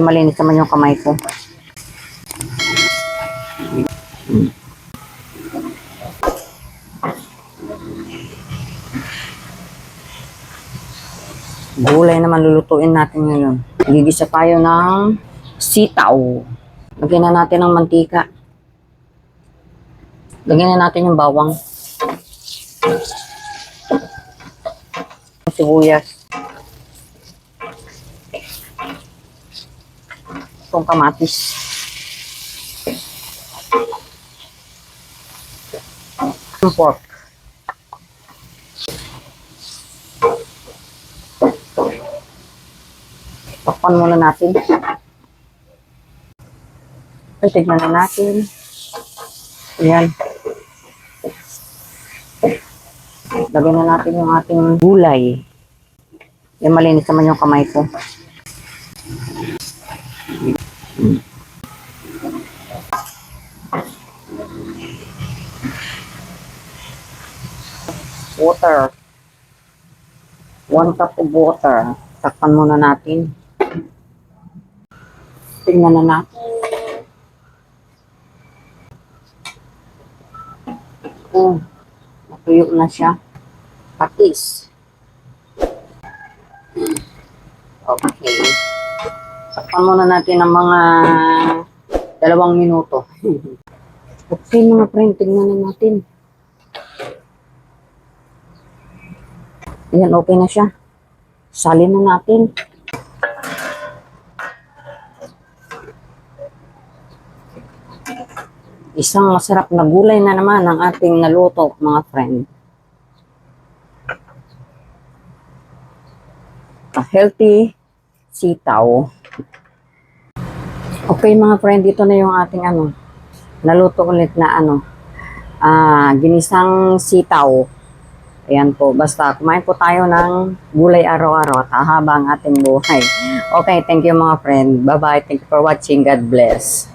malinis naman yung kamay ko. Gulay naman lulutuin natin ngayon. Gigisa tayo ng sitaw. Lagyan na natin ng mantika. Lagyan na natin yung bawang. Sibuyas. Itong kamatis. Yung pork. Takpan muna natin. Ay, tignan na natin. Ayan. Lagyan na natin yung ating gulay. Yan, malinis naman yung kamay ko. Water. 1 cup of water. Takpan muna natin. Tingnan na natin. Natuyo na siya. Patis. Okay. Takpan muna natin ng mga 2 minuto. Okay mga friend, tingnan na natin. Ayan, okay na siya. Salin na natin. Isang masarap na gulay na naman ang ating naluto, mga friend. A healthy sitaw. Okay mga friend, dito na yung ating naluto ulit na ginisang sitaw. Ayan po, basta kumain po tayo ng gulay araw-araw at hahaba ang ating buhay. Okay, thank you mga friend. Bye-bye. Thank you for watching. God bless.